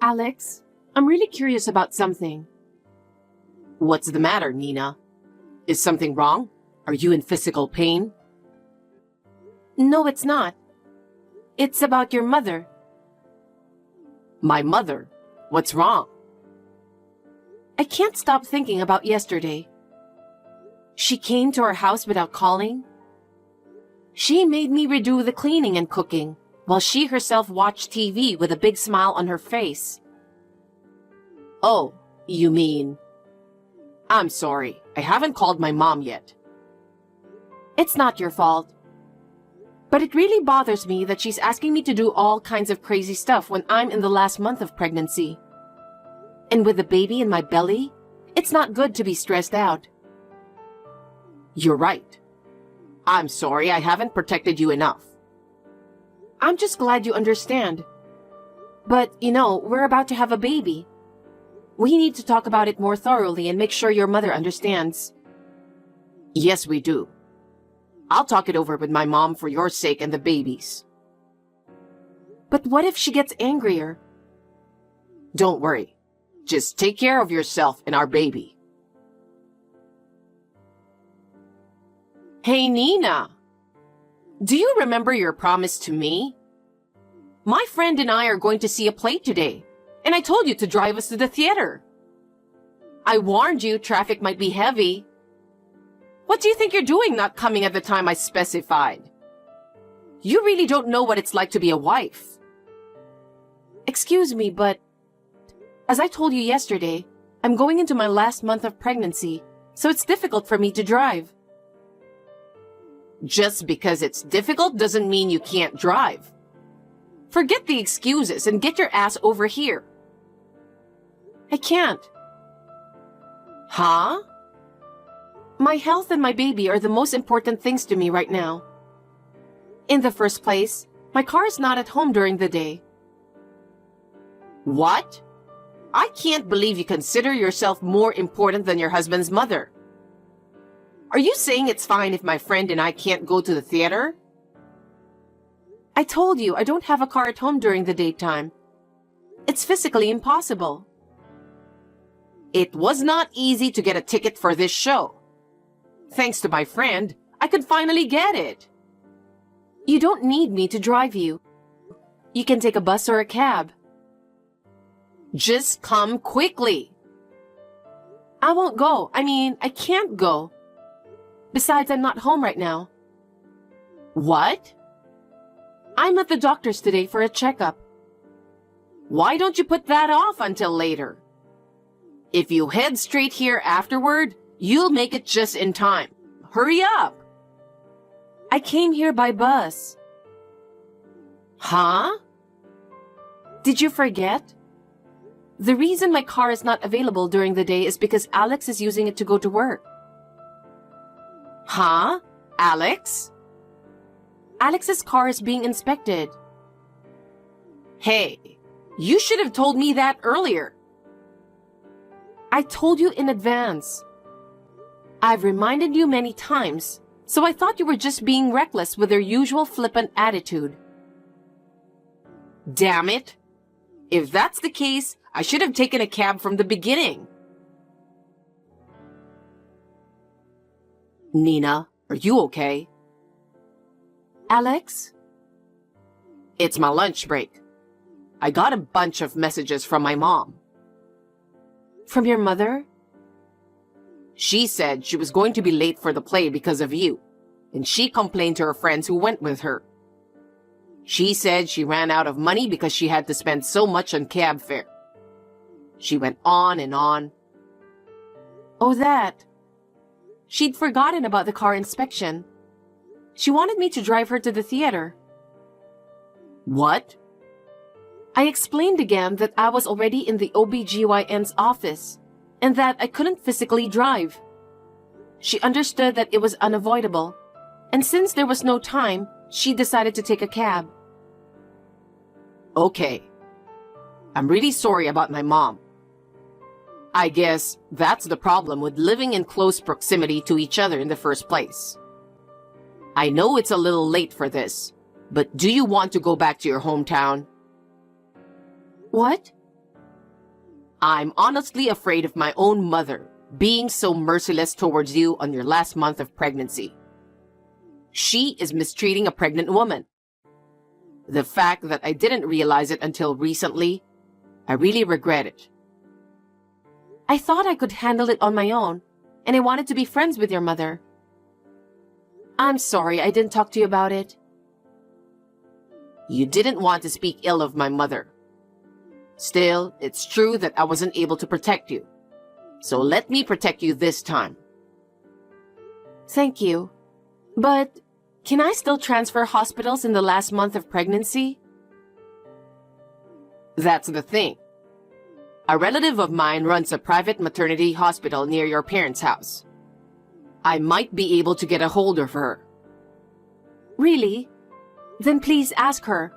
Alex, I'm really curious about something. What's the matter, Nina? Is something wrong? Are you in physical pain? No, it's not. It's about your mother. My mother? What's wrong? I can't stop thinking about yesterday. She came to our house without calling. She made me redo the cleaning and cooking, while she herself watched TV with a big smile on her face. Oh, you mean... I'm sorry, I haven't called my mom yet. It's not your fault. But it really bothers me that she's asking me to do all kinds of crazy stuff when I'm in the last month of pregnancy. And with the baby in my belly, it's not good to be stressed out. You're right. I'm sorry I haven't protected you enough. I'm just glad you understand. But, we're about to have a baby. We need to talk about it more thoroughly and make sure your mother understands. Yes, we do. I'll talk it over with my mom for your sake and the baby's. But what if she gets angrier? Don't worry. Just take care of yourself and our baby. Hey, Nina. Do you remember your promise to me? My friend and I are going to see a play today, and I told you to drive us to the theater. I warned you traffic might be heavy. What do you think you're doing not coming at the time I specified? You really don't know what it's like to be a wife. Excuse me, but as I told you yesterday, I'm going into my last month of pregnancy, so it's difficult for me to drive. Just because it's difficult doesn't mean you can't drive. Forget the excuses and get your ass over here. I can't. Huh? My health and my baby are the most important things to me right now. In the first place, my car is not at home during the day. What? I can't believe you consider yourself more important than your husband's mother. Are you saying it's fine if my friend and I can't go to the theater? I told you I don't have a car at home during the daytime. It's physically impossible. It was not easy to get a ticket for this show. Thanks to my friend, I could finally get it. You don't need me to drive you. You can take a bus or a cab. Just come quickly. I won't go. I can't go. Besides, I'm not home right now. What? I'm at the doctor's today for a checkup. Why don't you put that off until later? If you head straight here afterward, you'll make it just in time. Hurry up. I came here by bus. Huh? Did you forget? The reason my car is not available during the day is because Alex is using it to go to work. Huh? Alex? Alex's car is being inspected. Hey, you should have told me that earlier. I told you in advance. I've reminded you many times, so I thought you were just being reckless with your usual flippant attitude. Damn it. If that's the case, I should have taken a cab from the beginning. Nina, are you okay? Alex? It's my lunch break. I got a bunch of messages from my mom. From your mother? She said she was going to be late for the play because of you, and she complained to her friends who went with her. She said she ran out of money because she had to spend so much on cab fare. She went on and on. Oh, that. She'd forgotten about the car inspection. She wanted me to drive her to the theater. What? I explained again that I was already in the OBGYN's office and that I couldn't physically drive. She understood that it was unavoidable, and since there was no time, she decided to take a cab. Okay. I'm really sorry about my mom. I guess that's the problem with living in close proximity to each other in the first place. I know it's a little late for this, but do you want to go back to your hometown? What? I'm honestly afraid of my own mother being so merciless towards you on your last month of pregnancy. She is mistreating a pregnant woman. The fact that I didn't realize it until recently, I really regret it. I thought I could handle it on my own, and I wanted to be friends with your mother. I'm sorry I didn't talk to you about it. You didn't want to speak ill of my mother. Still, it's true that I wasn't able to protect you. So let me protect you this time. Thank you. But can I still transfer hospitals in the last month of pregnancy? That's the thing. A relative of mine runs a private maternity hospital near your parents' house. I might be able to get a hold of her. Really? Then please ask her.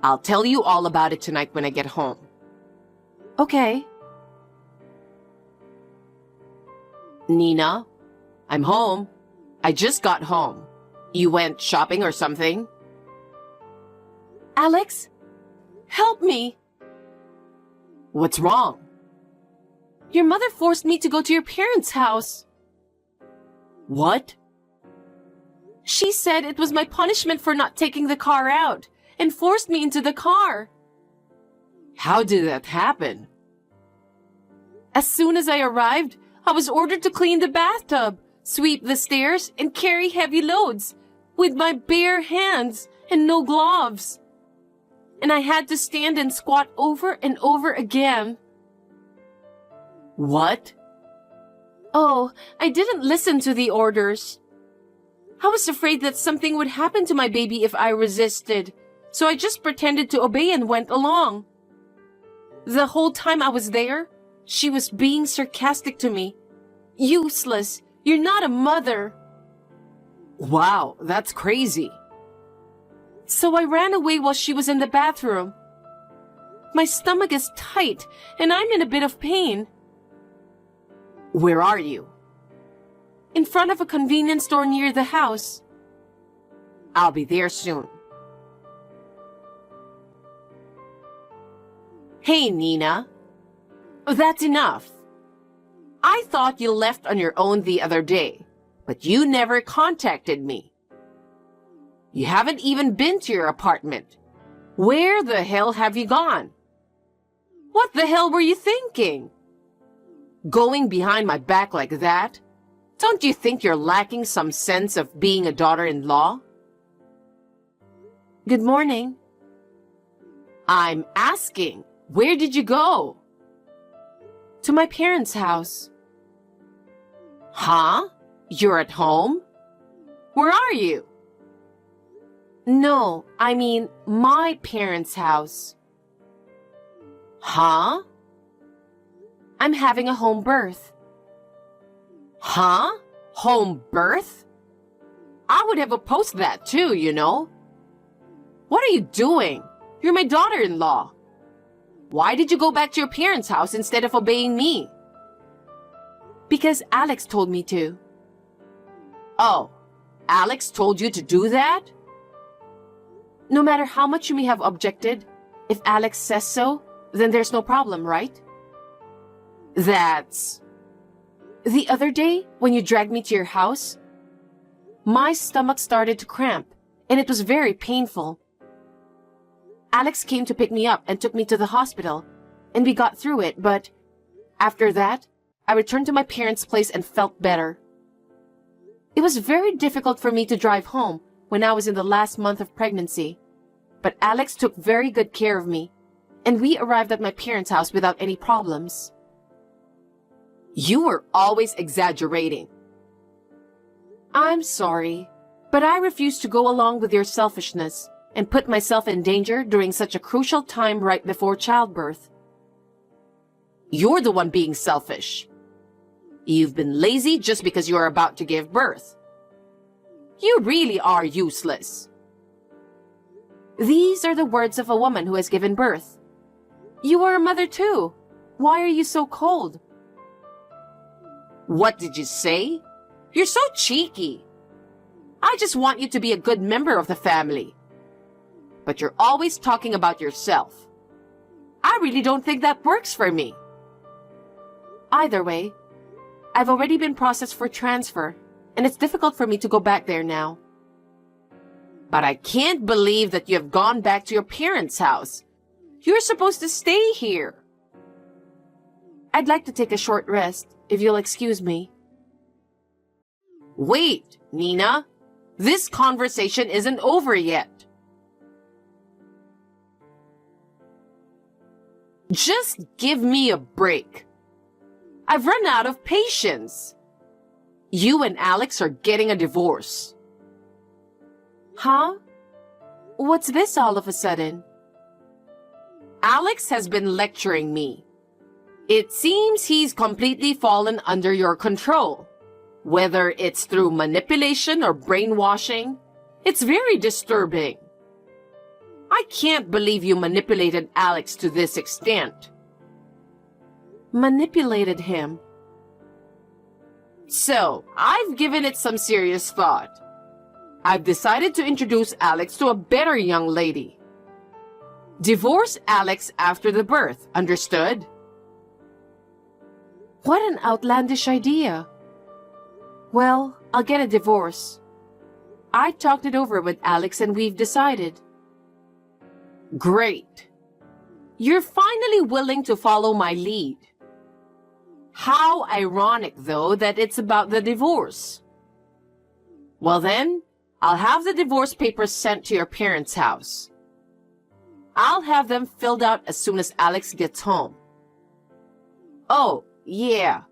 I'll tell you all about it tonight when I get home. Okay. Nina, I'm home. I just got home. You went shopping or something? Alex, help me. What's wrong? Your mother forced me to go to your parents' house. What? She said it was my punishment for not taking the car out and forced me into the car. How did that happen? As soon as I arrived, I was ordered to clean the bathtub, sweep the stairs, and carry heavy loads with my bare hands and no gloves. And I had to stand and squat over and over again. What? Oh, I didn't listen to the orders. I was afraid that something would happen to my baby if I resisted, so I just pretended to obey and went along. The whole time I was there, she was being sarcastic to me. Useless. You're not a mother. Wow, that's crazy. So I ran away while she was in the bathroom. My stomach is tight and I'm in a bit of pain. Where are you? In front of a convenience store near the house. I'll be there soon. Hey, Nina. That's enough. I thought you left on your own the other day, but you never contacted me. You haven't even been to your apartment. Where the hell have you gone? What the hell were you thinking? Going behind my back like that? Don't you think you're lacking some sense of being a daughter-in-law? Good morning. I'm asking, where did you go? To my parents' house. Huh? You're at home? Where are you? No, I mean my parents' house. Huh? I'm having a home birth. Huh? Home birth? I would have opposed that too, you know. What are you doing? You're my daughter-in-law. Why did you go back to your parents' house instead of obeying me? Because Alex told me to. Oh, Alex told you to do that? No matter how much you may have objected, if Alex says so, then there's no problem, right? That's... The other day, when you dragged me to your house, my stomach started to cramp, and it was very painful. Alex came to pick me up and took me to the hospital, and we got through it, but after that, I returned to my parents' place and felt better. It was very difficult for me to drive home when I was in the last month of pregnancy, but Alex took very good care of me, and we arrived at my parents' house without any problems. You were always exaggerating. I'm sorry, but I refuse to go along with your selfishness and put myself in danger during such a crucial time right before childbirth. You're the one being selfish. You've been lazy just because you're about to give birth. You really are useless. These are the words of a woman who has given birth. You are a mother too. Why are you so cold? What did you say? You're so cheeky. I just want you to be a good member of the family. But you're always talking about yourself. I I really don't think that works for me. Either way, I've already been processed for transfer, and it's difficult for me to go back there now. But I can't believe that you have gone back to your parents' house. You're supposed to stay here. I'd like to take a short rest, if you'll excuse me. Wait, Nina. This conversation isn't over yet. Just give me a break. I've run out of patience. You and Alex are getting a divorce. Huh? What's this all of a sudden? Alex has been lecturing me. It seems he's completely fallen under your control. Whether it's through manipulation or brainwashing, it's very disturbing. I can't believe you manipulated Alex to this extent. Manipulated him? So, I've given it some serious thought. I've decided to introduce Alex to a better young lady. Divorce Alex after the birth, understood? What an outlandish idea. Well, I'll get a divorce. I talked it over with Alex and we've decided. Great. You're finally willing to follow my lead. How ironic, though, that it's about the divorce. Well then, I'll have the divorce papers sent to your parents' house. I'll have them filled out as soon as Alex gets home. Oh, yeah.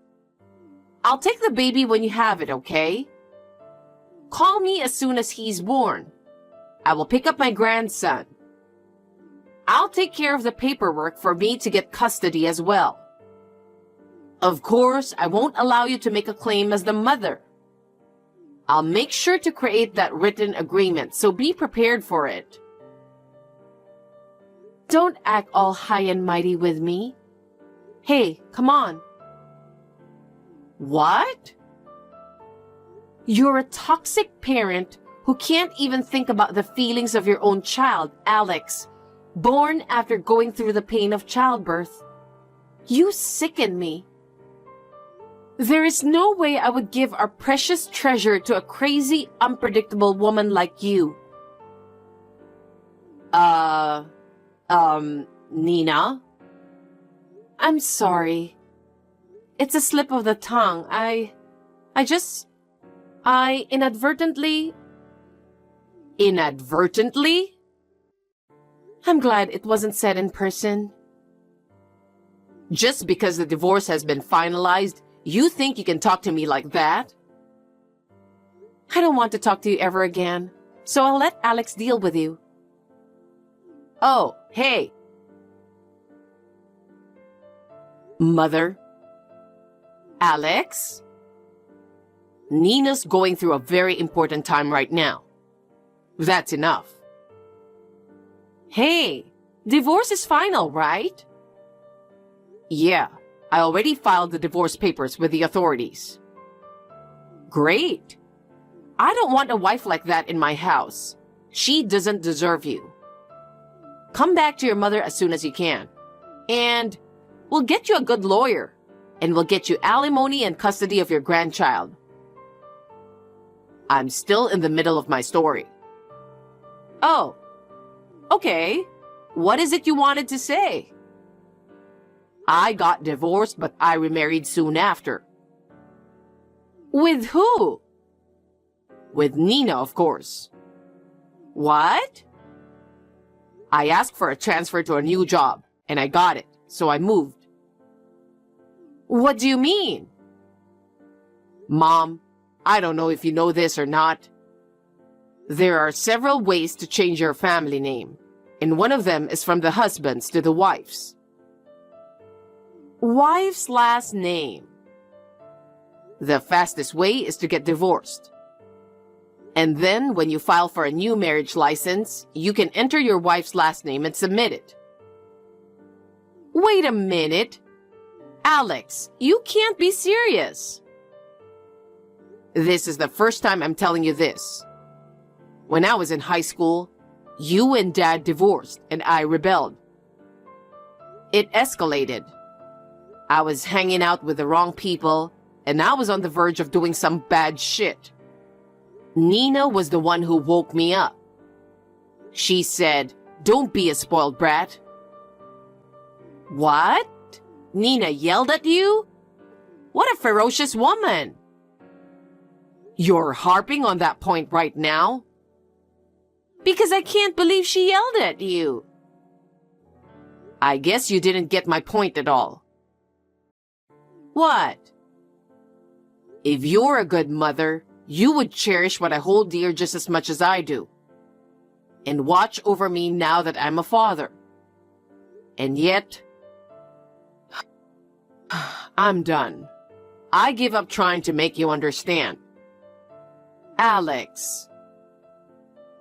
I'll take the baby when you have it, okay? Call me as soon as he's born. I will pick up my grandson. I'll take care of the paperwork for me to get custody as well. Of course, I won't allow you to make a claim as the mother. I'll make sure to create that written agreement, so be prepared for it. Don't act all high and mighty with me. Hey, come on. What? You're a toxic parent who can't even think about the feelings of your own child, Alex, born after going through the pain of childbirth. You sicken me. There is no way I would give our precious treasure to a crazy, unpredictable woman like you. Nina? I'm sorry. It's a slip of the tongue. I inadvertently... Inadvertently? I'm glad it wasn't said in person. Just because the divorce has been finalized, you think you can talk to me like that? I don't want to talk to you ever again, so I'll let Alex deal with you. Oh, hey. Mother? Alex? Nina's going through a very important time right now. That's enough. Hey, divorce is final, right? Yeah, I already filed the divorce papers with the authorities. Great. I don't want a wife like that in my house. She doesn't deserve you. Come back to your mother as soon as you can. And we'll get you a good lawyer. And we'll get you alimony and custody of your grandchild. I'm still in the middle of my story. Oh, okay. What is it you wanted to say? I got divorced, but I remarried soon after. With who? With Nina, of course. What? I asked for a transfer to a new job, and I got it, so I moved. What do you mean? Mom, I don't know if you know this or not. There are several ways to change your family name, and one of them is from the husband's to the wife's. Wife's last name. The fastest way is to get divorced. And then, when you file for a new marriage license, you can enter your wife's last name and submit it. Wait a minute. Alex, you can't be serious. This is the first time I'm telling you this. When I was in high school, you and Dad divorced and I rebelled. It escalated. I was hanging out with the wrong people, and I was on the verge of doing some bad shit. Nina was the one who woke me up. She said, "Don't be a spoiled brat." What? Nina yelled at you? What a ferocious woman. You're harping on that point right now? Because I can't believe she yelled at you. I guess you didn't get my point at all. What? If you're a good mother, you would cherish what I hold dear just as much as I do, and watch over me now that I'm a father. And yet, I'm done. I give up trying to make you understand. Alex,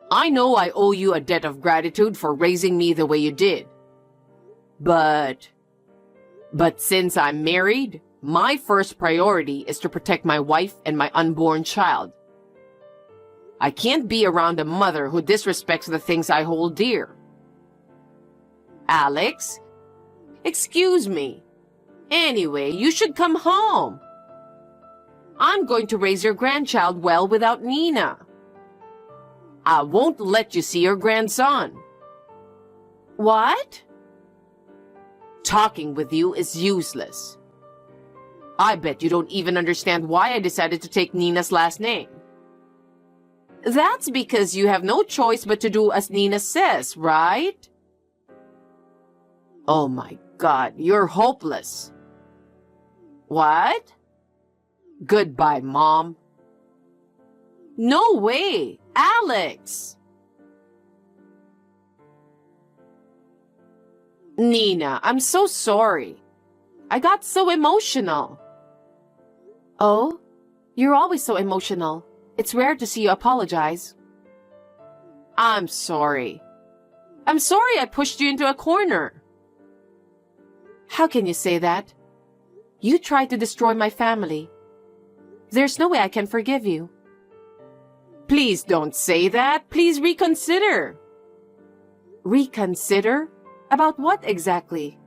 I know I owe you a debt of gratitude for raising me the way you did. But since I'm married, my first priority is to protect my wife and my unborn child. I can't be around a mother who disrespects the things I hold dear. Alex, excuse me. Anyway, you should come home. I'm going to raise your grandchild well without Nina. I won't let you see your grandson. What? Talking with you is useless. I bet you don't even understand why I decided to take Nina's last name. That's because you have no choice but to do as Nina says, right? Oh my God, you're hopeless. What? Goodbye, Mom. No way, Alex. Nina, I'm so sorry. I got so emotional. Oh, you're always so emotional. It's rare to see you apologize. I'm sorry. I'm sorry I pushed you into a corner. How can you say that? You tried to destroy my family. There's no way I can forgive you. Please don't say that. Please reconsider. Reconsider? About what exactly?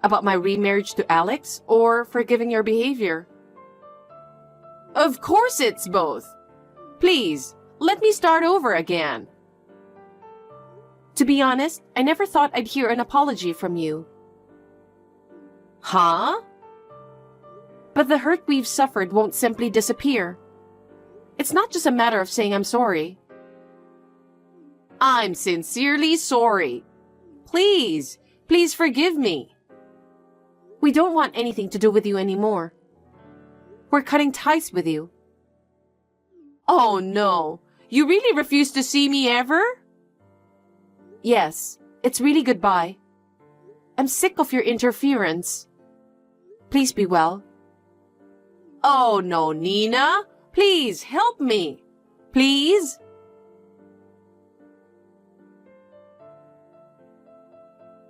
About my remarriage to Alex or forgiving your behavior? Of course it's both. Please, let me start over again. To be honest, I never thought I'd hear an apology from you. Huh? But the hurt we've suffered won't simply disappear. It's not just a matter of saying I'm sorry. I'm sincerely sorry. Please, please forgive me. We don't want anything to do with you anymore. We're cutting ties with you. Oh no, you really refuse to see me ever? Yes, it's really goodbye. I'm sick of your interference. Please be well. Oh no, Nina, please help me. Please?